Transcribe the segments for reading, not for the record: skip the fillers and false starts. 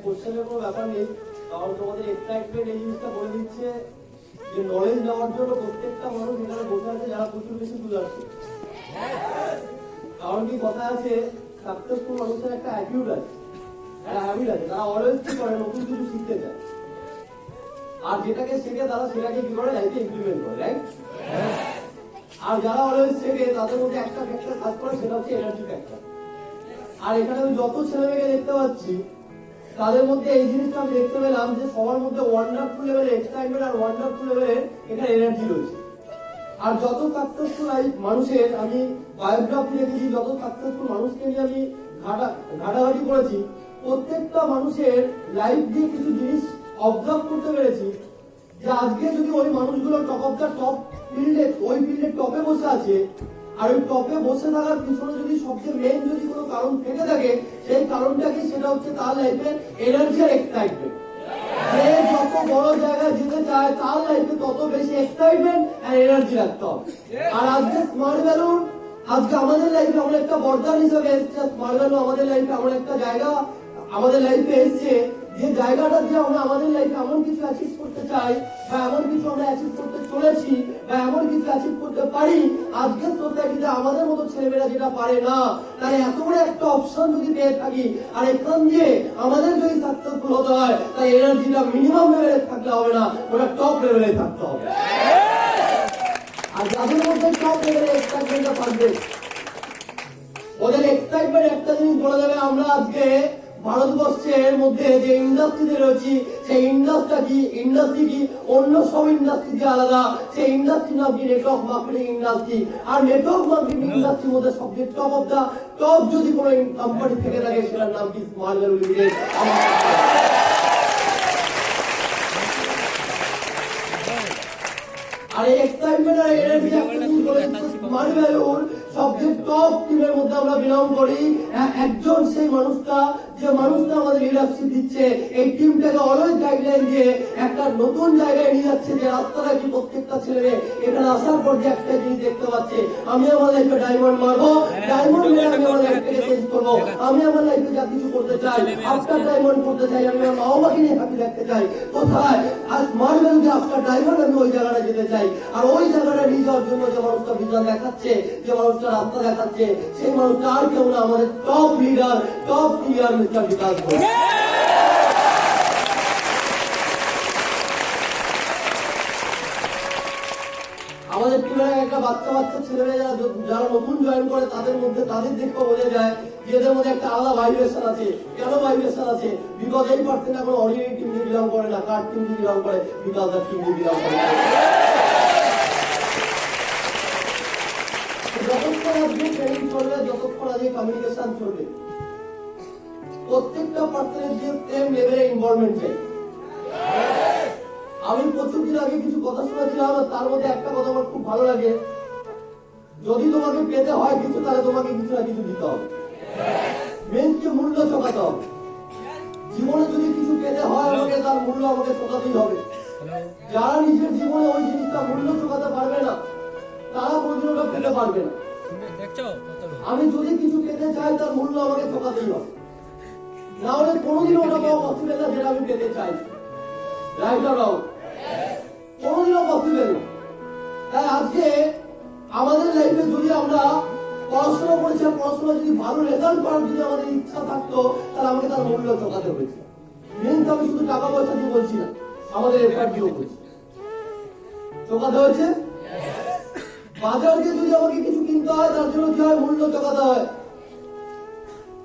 কোশ্চেনের কোনো ব্যাপার নেই, কারণ তোমাদের এক্সাইটমেন্ট এই জিনিসটা বলে দিচ্ছে যে নলেজ নেওয়ার জন্য প্রত্যেকটা মানুষ এখানে বসে আছে যারা প্রচুর বেশি বুঝাচ্ছে। কারণ কি কথা আছে, সাকসেসফুল মানুষের একটা অ্যাটিটিউড আছে, একটা হ্যাবিট আছে, তারা অলওয়েজ কি করে নতুন কিছু শিখতে চায়, আর যেটাকে শেখে তারা সেটাকে কি করে লাইফে ইমপ্লিমেন্ট করে, রাইট? আর যারা অলওয়েজ শেখে তাদের মধ্যে একটা ফ্যাক্টর কাজ করে, সেটা হচ্ছে এনার্জি ফ্যাক্টর। আর এখানে আমি যত ছেলে মেয়েকে দেখতে পাচ্ছি তাদের মধ্যে এই জিনিসটা আমি দেখতে পেলাম যে সবার মধ্যে ওয়ান্ডারফুল লেভেলের এক্সাইটমেন্ট আর ওয়ান্ডারফুল লেভেলের এখানে এনার্জি রয়েছে। আর যত সাকসেসফুল মানুষের আমি বায়োগ্রাফি দেখেছি, যত সাকসেসফুল মানুষকে নিয়ে আমি ঘাটাঘাটি করেছি, প্রত্যেকটা মানুষের লাইফ দিয়ে কিছু জিনিস অবজার্ভ করতে পেরেছি যে আজকে যদি ওই মানুষগুলো টপ অফ দ্য টপ ফিল্ডে, ওই ফিল্ডের টপে বসে আছে, আর ওই টপে বসে থাকার পিছনে যদি সবচেয়ে মেইন যদি কোনো কারণ থেকে থাকে, সেই কারণটা কি, সেটা হচ্ছে তার লাইফে এনার্জি আর এক্সাইটমেন্ট। যে যত বড় জায়গায় যেতে চায় তার লাইফে তত বেশি এক্সাইটমেন্ট আর এনার্জি রাখতে হবে। আর আজকে স্মার্ট ভ্যালুর, আজকে আমাদের লাইফে আমরা একটা বরদান হিসেবে এসছে, স্মার্ট ভ্যালু আমাদের লাইফে এমন একটা জায়গা আমাদের লাইফে এসছে, যে জায়গাটা দিয়ে আমরা আমাদের লাইফে এমন কিছু অ্যাচিভ করতে চাই, বা এমন কিছু আমরা অ্যাচিভ করতে চলেছি, বা এমন কিছু অ্যাচিভ করতে পারি আজকের সোসাইটিতে আমাদের মতো ছেলেমেয়েরা যেটা পারে না, তাহলে এত বড় একটা অপশন যদি পেয়ে থাকি, আর এখান দিয়ে আমাদের যদি সাকসেসফুল হতে হয়, তাই এনার্জিটা মিনিমাম লেভেলে থাকলে হবে না, ওটা টপ লেভেলে থাকতে হবে। আর যাদের মধ্যে টপ লেভেলে এক্সাইটমেন্টটা থাকবে, ওদের এক্সাইটমেন্ট একটা জিনিস বলে দেবে, আমরা আজকে ভারতবর্ষের মধ্যে যে ইন্ডাস্ট্রিতে রয়েছি, সেই ইন্ডাস্ট্রি কি অন্য সব ইন্ডাস্ট্রি যে আলাদা, সেই ইন্ডাস্ট্রি নাম কি নেটওয়ার্ক মার্কেটিং ইন্ডাস্ট্রি। আর নেটওয়ার্ক মার্কেটিং ইন্ডাস্ট্রির মধ্যে সবচেয়ে টপ অফ দা টপ যদি কোনো কোম্পানি থেকে থাকে, সেটার নাম কি স্মার্ট ভ্যালু লিমিটেড। আর এই এক্সাইটমেন্ট আর এনার্জি একটা জিনিস বলে স্মার্ট ভ্যালুর সবচেয়ে টপ টিমের মধ্যে আমরা বিলং করি। একজন সেই মানুষটা, যে মানুষটা আমাদের লিডারশিপ দিচ্ছে, এই টিমটাকে অলওয়েজ গাইডলাইন দিয়ে একটা নতুন জায়গায় নিয়ে যাচ্ছে, যে রাস্তাটা কি প্রত্যেকটা ছেলে এখানে আসার পর যে একটা জিনিস দেখতে পাচ্ছে, আমি আমার লাইফে ডায়মন্ড মারবো, ডায়মন্ড মেরে আমি আমার লাইফটাকে চেঞ্জ করবো, আমি আমার লাইফে যা কিছু করতে চাই, আফটার ডায়মন্ড করতে চাই, আমি আমার মা বাবাকে নিয়ে হ্যাপি রাখতে চাই, কোথায় আর স্মার্ট ভ্যালুতে আফটার ডায়মন্ড আমি ওই জায়গাটা যেতে চাই। আর ওই জায়গাটা নিয়ে যাওয়ার জন্য যে মানুষটা ভিজন দেখাচ্ছে, যে মানুষটা রাস্তা দেখাচ্ছে, সেই মানুষটা আর কেউ না, আমাদের top leader, top figure mister Bikash Ghosh. আমাদের টিমের একটা বাচ্চা ছেলেমেয়েরা যারা নতুন জয়েন করে, তাদের মধ্যে তাদের দেখে বোঝা যায় যে এদের মধ্যে একটা আলাদা ভাইব্রেশন আছে। কেন ভাইব্রেশন আছে? বিকজ এই পার্সেন্ট এখন অর্ডিনারি টিম দিয়ে বিলং করে না, কার টিম দিয়ে বিলং করে, বিকজ তার টিম দিয়ে বিলং করে। যতক্ষণ আজকে ট্রেনিং চলবে, যতক্ষণ আজকে কমিউনিকেশন চলবে, প্রত্যেকটা পার্সনের যে সেম লেভেলে ইনভলভমেন্ট চাই। আমি প্রচুর দিন আগে কিছু কথা শুনেছিলাম, তার মধ্যে একটা কথা আমার খুব ভালো লাগে, যদি তোমাকে পেতে হয় কিছু, তাহলে তোমাকে কিছু না কিছু দিতে হবে, মেনকে মূল্য চোকাতে হবে। জীবনে যদি কিছু পেতে হয় আমাকে, তার মূল্য আমাকে চোকাতেই হবে। যারা নিজের জীবনে ওই জিনিসটা মূল্য চোকাতে পারবে না, তারা কোনোদিন ওটা পেতে পারবে না। আমি যদি কিছু পেতে চাই, তার মূল্য আমাকে চোকাতেই হবে, না হলে কোনোদিন ওটা পাওয়া পসিবল না যেটা আমি পেতে চাই। Right or wrong? কোনোদিনও পসিবল না। তাই আজকে আমাদের লাইফে যদি আমরা পড়াশোনা করেছি, আর পড়াশোনা যদি ভালো রেজাল্ট করার যদি আমাদের ইচ্ছা থাকতো, তাহলে আমাকে তার মূল্য চোকাতে হয়েছে। মিনস আমি শুধু টাকা পয়সা দিয়ে বলছি না, আমাদের এফার্ট দিয়েও বলছি, চোকাতে হয়েছে। বাজার দিয়ে যদি আমাকে কিছু কিনতে হয়, তার জন্য কি হয়, মূল্য চোকাতে হয়।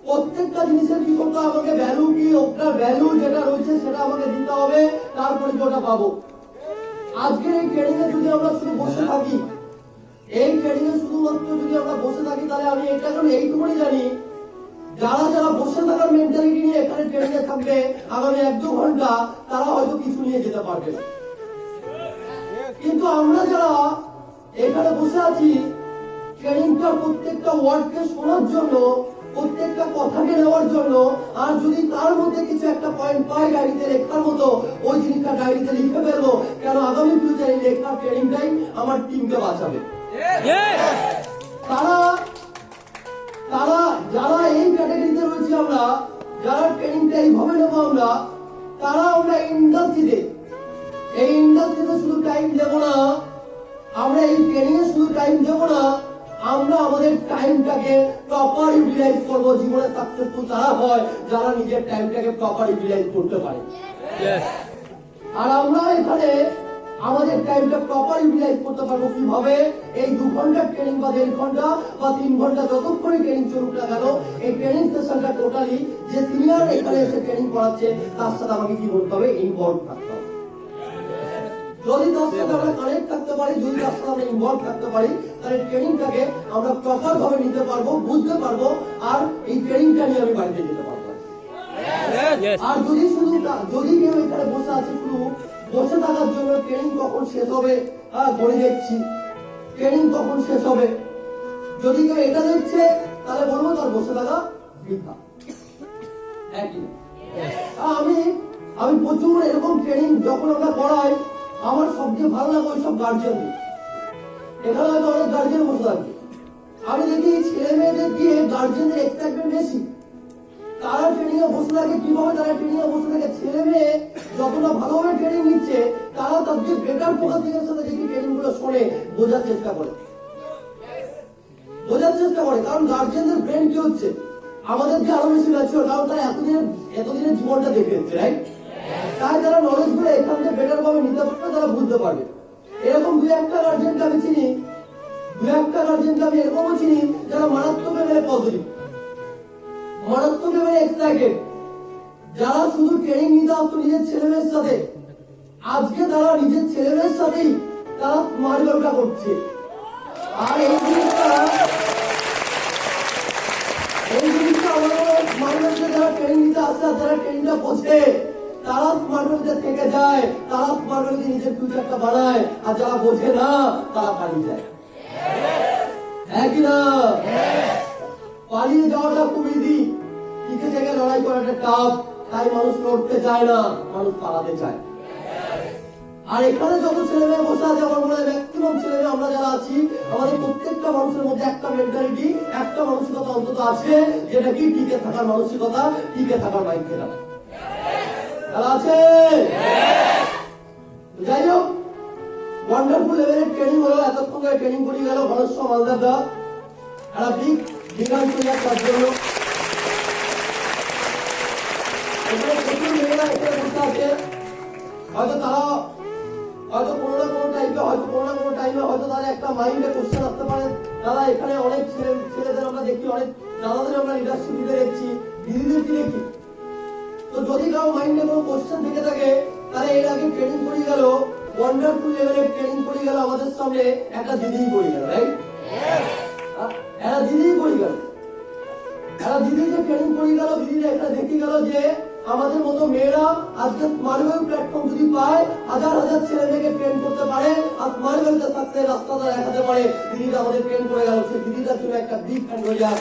প্রত্যেকটা জিনিসের কি করতে হবে, আমাকে ভ্যালু কি, ওটার ভ্যালু যেটা রয়েছে সেটা আমাকে দিতে হবে, তারপরে কি ওটা পাবো। আজকের এই ট্রেনিং এ যদি আমরা শুধু বসে থাকি, এই ট্রেনিং এ শুধুমাত্র যদি আমরা বসে থাকি, তাহলে আমি এটা এখন এইটুকুনি জানি, যারা বসে থাকার মেন্টালিটি নিয়ে এখানে ট্রেনিং এ থাকবে আগামী 1-2 ঘন্টা, তারা হয়তো কিছু নিয়ে যেতে পারবে না। কিন্তু আমরা যারা এখানে বসে আছি, ট্রেনিংটার প্রত্যেকটা ওয়ার্ডকে শোনার জন্য, প্রত্যেকটা কথাকে নেওয়ার জন্য, আর যদি তার মধ্যে কিছু একটা পয়েন্ট পাই ডায়েরিতে লেখার মতো, ওই জিনিসটা ডায়েরিতে লিখে ফেলবো, কেন আগামী ফিউচারে লেখার ট্রেনিংটাই আমার টিমকে বাঁচাবে। তারা যারা এই ক্যাটাগরিতে রয়েছে, আমরা যারা ট্রেনিংটা এইভাবে নেবো আমরা ইন্ডাস্ট্রিতে, এই ইন্ডাস্ট্রিতে শুধু টাইম দেবো না, আমরা এই ট্রেনিং এ শুধু টাইম দেবো না, আমরা আমাদের টাইমটাকে প্রপার ইউটিলাইজ করবো। জীবনে সাকসেসফুল তারা হয় যারা নিজের টাইমটাকে প্রপার ইউটিলাইজ করতে পারে। আর আমরা এখানে আমাদের টাইমটা প্রপার ইউটিলাইজ করতে পারবো কিভাবে? এই 2 ঘন্টার ট্রেনিং বা 1.5 ঘন্টা বা 3 ঘন্টা যতক্ষণ ট্রেনিং চলুক না কেন, এই ট্রেনিং সেশনটা টোটালি যে সিনিয়র এখানে এসে ট্রেনিং করাচ্ছে তার সাথে আমাকে কি করতে হবে? ইনভলভ থাকতে হবে। যদি তার সাথে আমরা কানেক্ট থাকতে পারি, যদি তার সাথে আমরা ইনভলভ থাকতে পারি, তাহলে ট্রেনিংটাকে আমরা প্রপার ভাবে নিতে পারবো, বুঝতে পারবো, আর এই ট্রেনিংটা নিয়ে আমি বাড়িতে যেতে পারবো। আর যদি কেউ এখানে বসে আছে শুধু বসে থাকার জন্য, ট্রেনিং কখন শেষ হবে ঘড়ি দেখছি, ট্রেনিং কখন শেষ হবে, যদি কেউ এটা দেখছে তাহলে বলবো তার বসে থাকা বৃথা। আমি প্রচুর এরকম ট্রেনিং যখন আমরা করাই, আমার সবচেয়ে ভালো লাগে ওইসব গার্জিয়ানদের। এখানে হয়তো অনেক গার্জিয়ান বসে থাকবে, আমি দেখি ছেলে মেয়েদের দিয়ে গার্জিয়ানদের এক্সাইটমেন্ট বেশি। তারা ট্রেনিং এ বসে থাকে, কিভাবে তারা ট্রেনিং এ বসে থাকে? ছেলে মেয়ে যতটা ভালোভাবে ট্রেনিং নিচ্ছে, তারা তার যে বেটার ফোকাসিংয়ের সাথে দেখি ট্রেনিং গুলো শোনে, বোঝার চেষ্টা করে। কারণ গার্জিয়ানদের ব্রেন কি হচ্ছে, আমাদের যে আরো বেশি ম্যাচিওর, কারণ তারা এতদিনের জীবনটা দেখে এসছে, রাইট? তাই তারা নলেজ গুলো এখান থেকে বেটার ভাবে নিতে পারবে, তারা বুঝতে পারবে। এরকম 2-1টা গার্জিয়ানকে আমি চিনি, 2-1টা গার্জিয়ানকে আমি এরকমও চিনি যারা মারাত্মক লেভেলে পজিটিভ, মারাত্মক লেভেলে এক্সাইটেড, যারা শুধু ট্রেনিং নিতে আসতো নিজের ছেলেমেয়ের সাথে, আজকে তারা নিজের ছেলেমেয়ের সাথেই তারা মার্বেলটা করছে। আর এই জিনিসটা আমাদের মার্বেলকে যারা ট্রেনিং নিতে আসছে, যারা ট্রেনিংটা বোঝে, তারা মার্বেলকে থেকে যায়, তারা মার্বেলকে নিজের ফিউচারটা বানায়। আর যারা বোঝে না তারা পালিয়ে যায়, হ্যাঁ কিনা? পালিয়ে যাওয়াটা খুব ইজি, টিকে থেকে লড়াই করাটা টাফ। তাই মানুষ লড়তে চায় না, মানুষ পালাতে চায়। আর এখানে যত ছেলে মেয়ে বসে আছে, আমার মনে হয় ম্যাক্সিমাম ছেলে মেয়ে আমরা যারা আছি, আমাদের প্রত্যেকটা মানুষের মধ্যে একটা মেন্টালিটি, একটা মানসিকতা অন্তত আছে, যেটা কি টিকে থাকার মানসিকতা, টিকে থাকার মাইন্ডসেট আছে। যাই হোক, ওয়ান্ডারফুল লেভেলের ট্রেনিং হলো, এতক্ষণ ধরে ট্রেনিং করে গেল ঘনশ্যাম মালদার দা, একটা বিজ্ঞান তৈরি তার জন্য। এখানে প্রচুর মেয়েরা এখানে বসে আছে, হয়তো তারা হয়তো কোনো না কোনো টাইমে হয়তো তারা একটা মাইন্ডে কোশ্চেন আসতে পারে। তারা এখানে অনেক ছেলেদের আমরা দেখি, অনেক দাদাদের আমরা লিডারশিপ দিতে দেখছি, দিদিদের কি দেখি। তো যদি কারো মাইন্ডে কোনো কোশ্চেন থেকে থাকে, তাহলে এর আগে ট্রেনিং করে গেল, ওয়ান্ডারফুল লেভেলের ট্রেনিং করে গেল, আমাদের সামনে একটা দিদি করে গেল, রাইট? একটা দিদি করে গেল, একটা দিদি যে ট্রেনিং করে গেল, দিদিরা একটা দেখে গেল যে আমাদের মতো মেয়েরা আজকে মার্বেল প্ল্যাটফর্ম যদি পায়, হাজার হাজার ছেলে মেয়েকে ট্রেন করতে পারে, আর মার্বেলকে সাকসেস রাস্তাটা দেখাতে পারে। দিদিটা আমাদের ট্রেন করে গেল, সেই দিদিটার জন্য একটা বিগ হ্যান্ড হয়ে যায়।